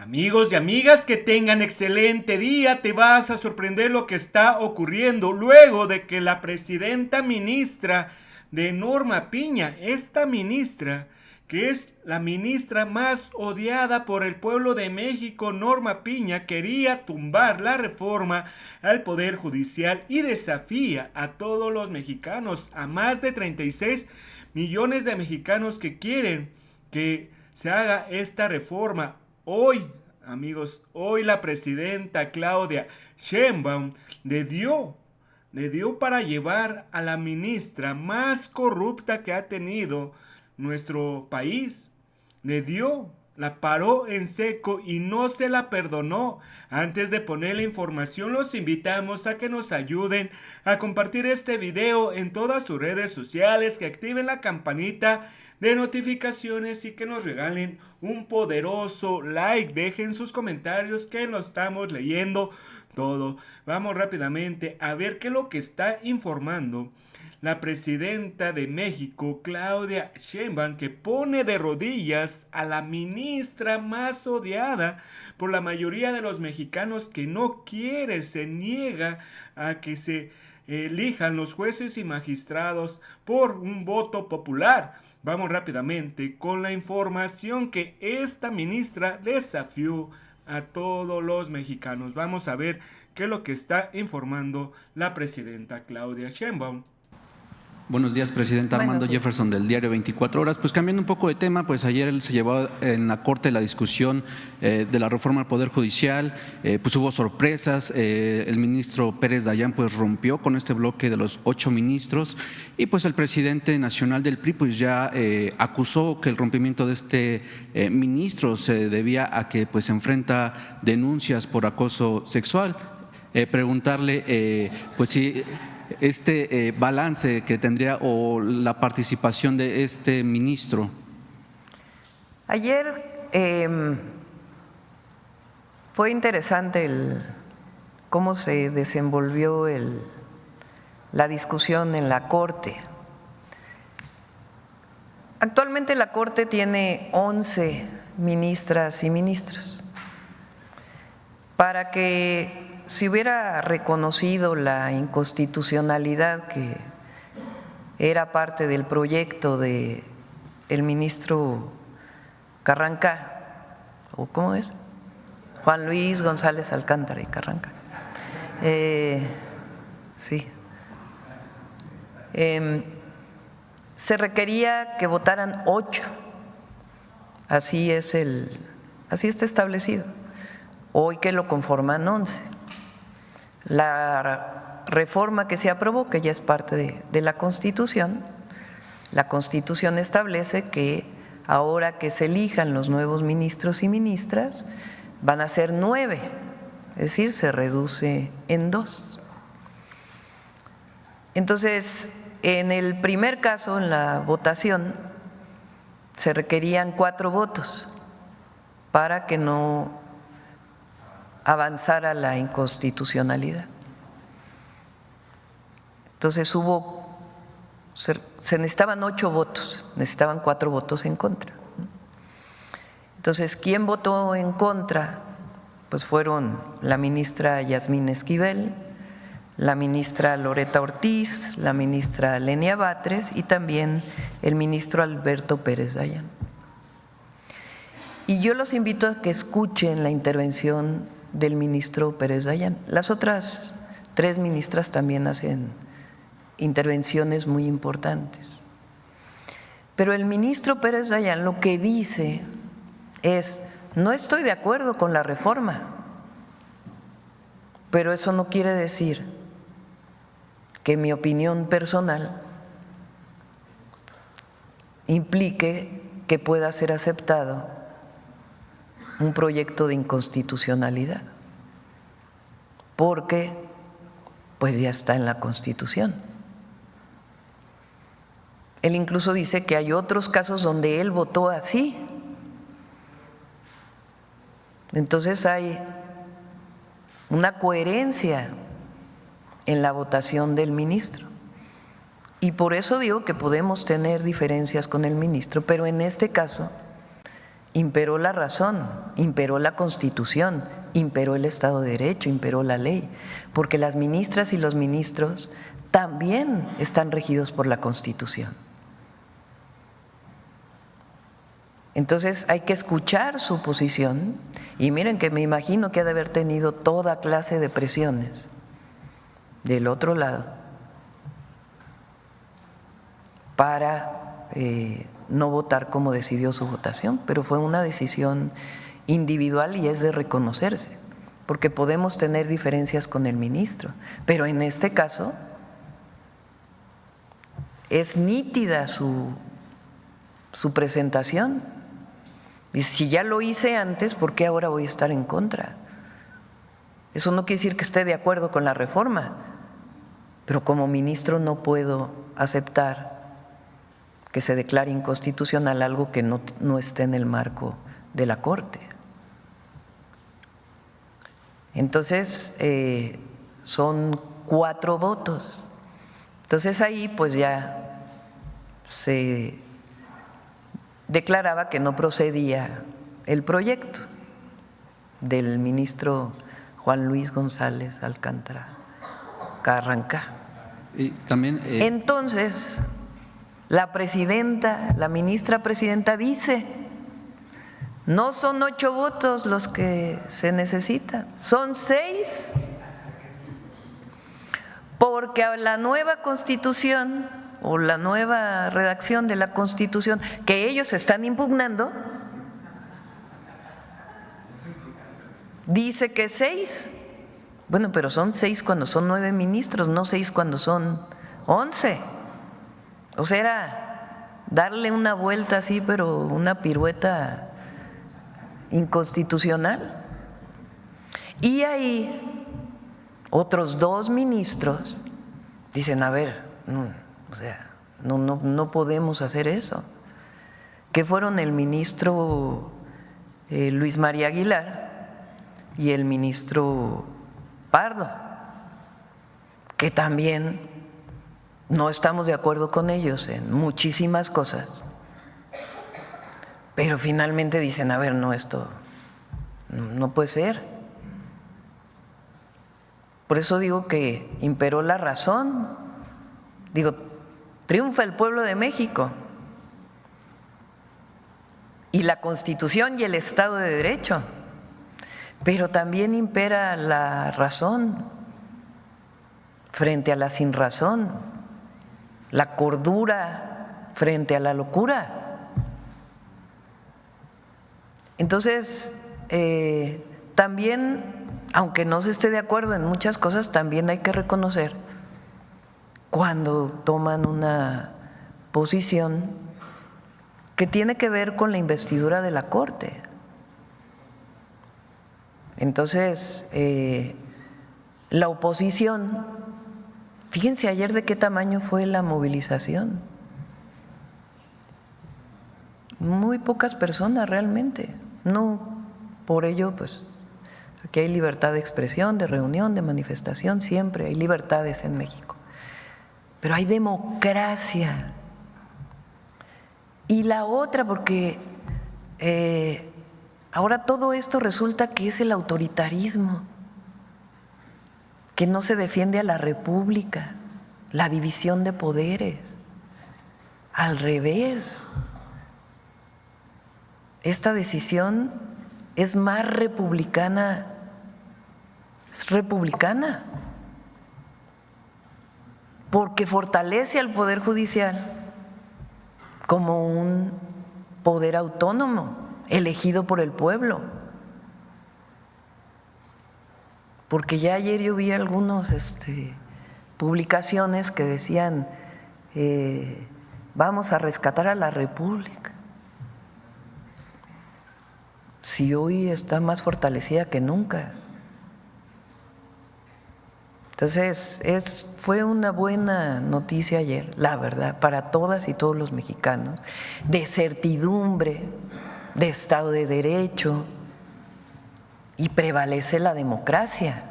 Amigos y amigas, que tengan excelente día. Te vas a sorprender lo que está ocurriendo luego de que la presidenta ministra de Norma Piña, esta ministra, que es la ministra más odiada por el pueblo de México, Norma Piña, quería tumbar la reforma al Poder Judicial y desafía a todos los mexicanos, a más de 36 millones de mexicanos que quieren que se haga esta reforma. Hoy, amigos, hoy la presidenta Claudia Sheinbaum le dio para llevar a la ministra más corrupta que ha tenido nuestro país. La paró en seco y no se la perdonó. Antes de poner la información, los invitamos a que nos ayuden a compartir este video en todas sus redes sociales, que activen la campanita de notificaciones y que nos regalen un poderoso like. Dejen sus comentarios que lo estamos leyendo todo. Vamos rápidamente a ver qué es lo que está informando la presidenta de México, Claudia Sheinbaum, que pone de rodillas a la ministra más odiada por la mayoría de los mexicanos, que no quiere, se niega a que se elijan los jueces y magistrados por un voto popular. Vamos rápidamente con la información que esta ministra desafió a todos los mexicanos. Vamos a ver qué es lo que está informando la presidenta Claudia Sheinbaum. Buenos días, presidenta. Armando Jefferson, del diario 24 Horas. Pues cambiando un poco de tema, pues ayer se llevó en la Corte la discusión de la reforma al Poder Judicial. Pues hubo sorpresas. El ministro Pérez Dayán pues rompió con este bloque de los 8 ministros, y pues el presidente nacional del PRI pues ya acusó que el rompimiento de este ministro se debía a que pues enfrenta denuncias por acoso sexual. Preguntarle pues si este balance que tendría o la participación de este ministro. Ayer fue interesante cómo se desenvolvió la discusión en la Corte. Actualmente la Corte tiene 11 ministras y ministros. Para que se hubiera reconocido la inconstitucionalidad que era parte del proyecto de el ministro Carranca, ¿o cómo es? Juan Luis González Alcántara y Carranca. Se requería que votaran 8. Así está establecido. Hoy que lo conforman 11. La reforma que se aprobó, que ya es parte de la Constitución, la Constitución establece que ahora que se elijan los nuevos ministros y ministras, van a ser 9, es decir, se reduce en 2. Entonces, en el primer caso, en la votación, se requerían 4 votos para que no avanzara la inconstitucionalidad. Entonces se necesitaban 8 votos, necesitaban 4 votos en contra. Entonces, ¿quién votó en contra? Pues fueron la ministra Yasmín Esquivel, la ministra Loreta Ortiz, la ministra Lenia Batres y también el ministro Alberto Pérez Dayán. Y yo los invito a que escuchen la intervención del ministro Pérez Dayán. Las otras 3 ministras también hacen intervenciones muy importantes. Pero el ministro Pérez Dayán lo que dice es: no estoy de acuerdo con la reforma, pero eso no quiere decir que mi opinión personal implique que pueda ser aceptado un proyecto de inconstitucionalidad, porque pues ya está en la Constitución. Él incluso dice que hay otros casos donde él votó así. Entonces hay una coherencia en la votación del ministro. Y por eso digo que podemos tener diferencias con el ministro, pero en este caso imperó la razón, imperó la Constitución, imperó el Estado de Derecho, imperó la ley, porque las ministras y los ministros también están regidos por la Constitución. Entonces hay que escuchar su posición y miren que me imagino que ha de haber tenido toda clase de presiones del otro lado para no votar como decidió su votación, pero fue una decisión individual y es de reconocerse, porque podemos tener diferencias con el ministro, pero en este caso es nítida su presentación. Y si ya lo hice antes, ¿por qué ahora voy a estar en contra? Eso no quiere decir que esté de acuerdo con la reforma, pero como ministro no puedo aceptar que se declare inconstitucional algo que no esté en el marco de la Corte. Entonces, son 4 votos. Entonces ahí pues ya se declaraba que no procedía el proyecto del ministro Juan Luis González Alcántara Carranca. Y también, entonces, la ministra presidenta dice, no son 8 votos los que se necesitan, son 6, porque a la nueva Constitución o la nueva redacción de la Constitución que ellos están impugnando dice que 6. Bueno, pero son 6 cuando son 9 ministros, no 6 cuando son 11. O sea, era darle una vuelta así, pero una pirueta inconstitucional. Y ahí otros 2 ministros dicen, a ver, o sea, no podemos hacer eso. Que fueron el ministro Luis María Aguilar y el ministro Pardo, que también no estamos de acuerdo con ellos en muchísimas cosas, pero finalmente dicen, a ver, no, esto no puede ser. Por eso digo que imperó la razón. Digo, triunfa el pueblo de México y la Constitución y el Estado de Derecho, pero también impera la razón frente a la sinrazón, la cordura frente a la locura. Entonces, también, aunque no se esté de acuerdo en muchas cosas, también hay que reconocer cuando toman una posición que tiene que ver con la investidura de la Corte. Entonces, la oposición, fíjense ayer de qué tamaño fue la movilización. Muy pocas personas realmente. No, por ello, pues, aquí hay libertad de expresión, de reunión, de manifestación, siempre hay libertades en México. Pero hay democracia. Y la otra, porque ahora todo esto resulta que es el autoritarismo, que no se defiende a la república, la división de poderes. Al revés, esta decisión es más republicana, es republicana, porque fortalece al Poder Judicial como un poder autónomo, elegido por el pueblo. Porque ya ayer yo vi algunas publicaciones que decían, vamos a rescatar a la República. Si hoy está más fortalecida que nunca. Entonces, fue una buena noticia ayer, la verdad, para todas y todos los mexicanos, de certidumbre, de Estado de Derecho, y prevalece la democracia.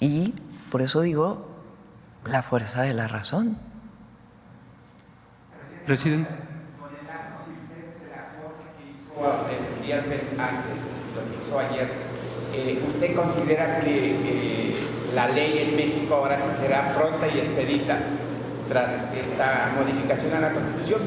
Y por eso digo, la fuerza de la razón. Presidente. días antes, lo hizo ayer, ¿usted considera que la ley en México ahora sí será pronta y expedita tras esta modificación a la Constitución?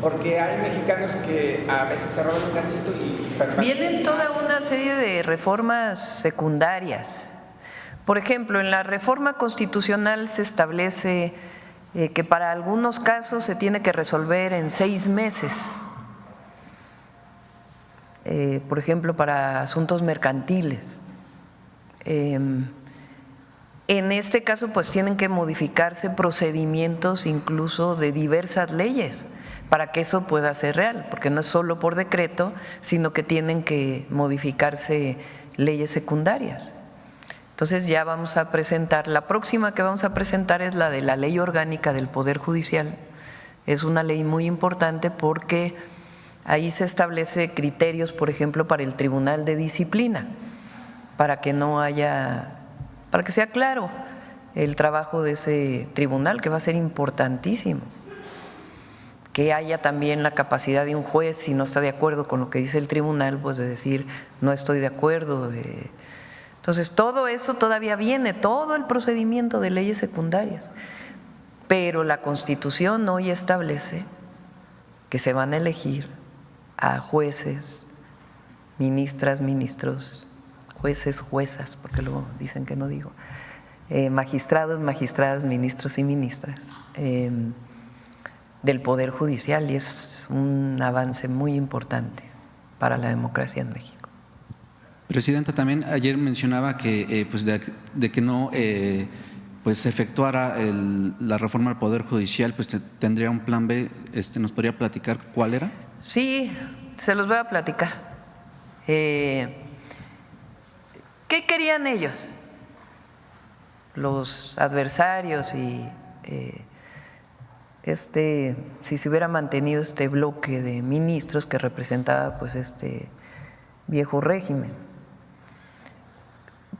Porque hay mexicanos que a veces se roban un ejército y… Vienen toda una serie de reformas secundarias. Por ejemplo, en la reforma constitucional se establece que para algunos casos se tiene que resolver en 6 meses. Por ejemplo, para asuntos mercantiles. En este caso, pues tienen que modificarse procedimientos incluso de diversas leyes para que eso pueda ser real, porque no es solo por decreto, sino que tienen que modificarse leyes secundarias. Entonces ya vamos a presentar, la próxima que vamos a presentar es la de la Ley Orgánica del Poder Judicial. Es una ley muy importante porque ahí se establece criterios, por ejemplo, para el Tribunal de Disciplina, para que no haya, para que sea claro el trabajo de ese tribunal, que va a ser importantísimo. Que haya también la capacidad de un juez, si no está de acuerdo con lo que dice el tribunal, pues de decir no estoy de acuerdo. Entonces todo eso todavía viene, todo el procedimiento de leyes secundarias, pero la Constitución hoy establece que se van a elegir a jueces, ministras, ministros, jueces, juezas, porque luego dicen que no digo, magistrados, magistradas, ministros y ministras del Poder Judicial, y es un avance muy importante para la democracia en México. Presidenta, también ayer mencionaba que pues de que no pues se efectuara la reforma del Poder Judicial, pues tendría un plan B. ¿Nos podría platicar cuál era? Sí, se los voy a platicar. ¿Qué querían ellos? Los adversarios y si se hubiera mantenido este bloque de ministros que representaba pues este viejo régimen,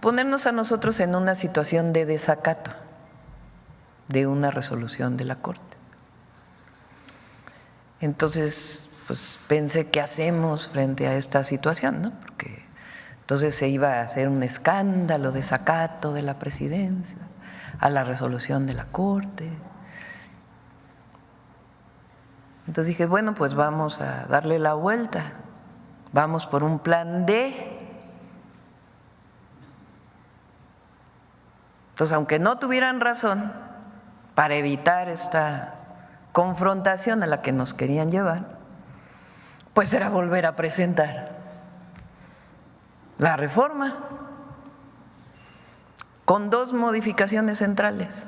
ponernos a nosotros en una situación de desacato de una resolución de la Corte. Entonces, pues pensé, ¿qué hacemos frente a esta situación?, ¿no? Porque entonces se iba a hacer un escándalo de desacato de la presidencia a la resolución de la Corte. Entonces dije, bueno, pues vamos a darle la vuelta, vamos por un plan D. Entonces, aunque no tuvieran razón, para evitar esta confrontación a la que nos querían llevar, pues era volver a presentar la reforma con 2 modificaciones centrales.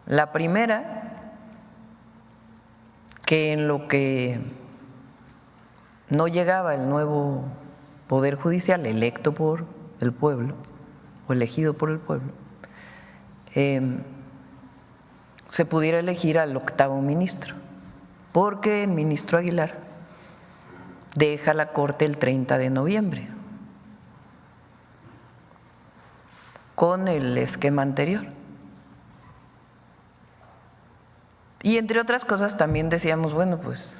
La primera, que en lo que no llegaba el nuevo Poder Judicial electo por el pueblo o elegido por el pueblo, se pudiera elegir al 8º ministro, porque el ministro Aguilar deja la Corte el 30 de noviembre con el esquema anterior. Y entre otras cosas también decíamos, bueno, pues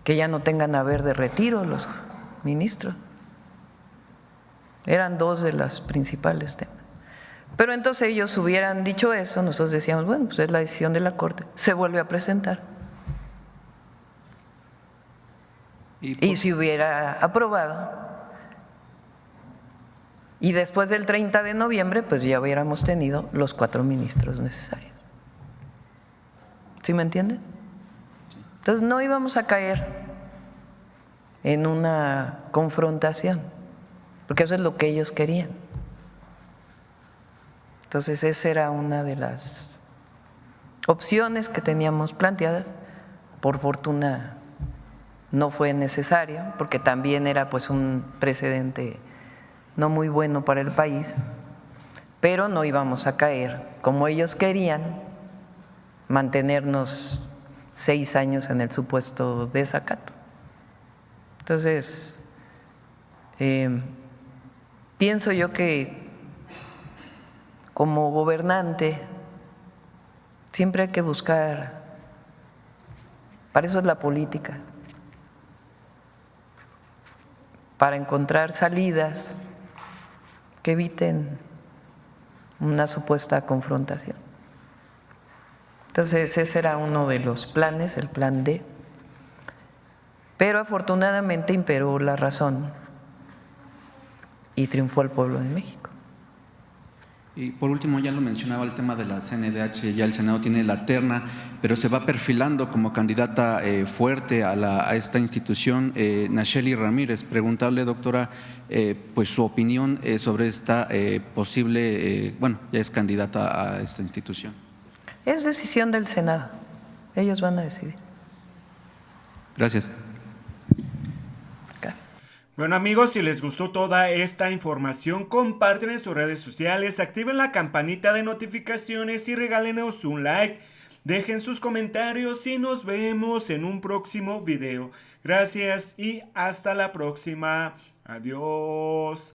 que ya no tengan haber de retiro los ministros. Eran 2 de las principales temas. Pero entonces ellos hubieran dicho eso, nosotros decíamos, bueno, pues es la decisión de la Corte, se vuelve a presentar. Y si hubiera aprobado, y después del 30 de noviembre, pues ya hubiéramos tenido los 4 ministros necesarios. ¿Sí me entienden? Entonces no íbamos a caer en una confrontación, porque eso es lo que ellos querían. Entonces esa era una de las opciones que teníamos planteadas. Por fortuna no fue necesario, porque también era pues un precedente no muy bueno para el país, pero no íbamos a caer como ellos querían, mantenernos 6 años en el supuesto desacato. Entonces, pienso yo que como gobernante siempre hay que buscar, para eso es la política, para encontrar salidas que eviten una supuesta confrontación. Entonces ese era uno de los planes, el plan D, pero afortunadamente imperó la razón y triunfó el pueblo de México. Y por último, ya lo mencionaba el tema de la CNDH, ya el Senado tiene la terna, pero se va perfilando como candidata fuerte a esta institución. Nacheli Ramírez, preguntarle, doctora, pues su opinión sobre esta posible, ya es candidata a esta institución. Es decisión del Senado, ellos van a decidir. Gracias. Bueno amigos, si les gustó toda esta información, comparten en sus redes sociales, activen la campanita de notificaciones y regálenos un like. Dejen sus comentarios y nos vemos en un próximo video. Gracias y hasta la próxima. Adiós.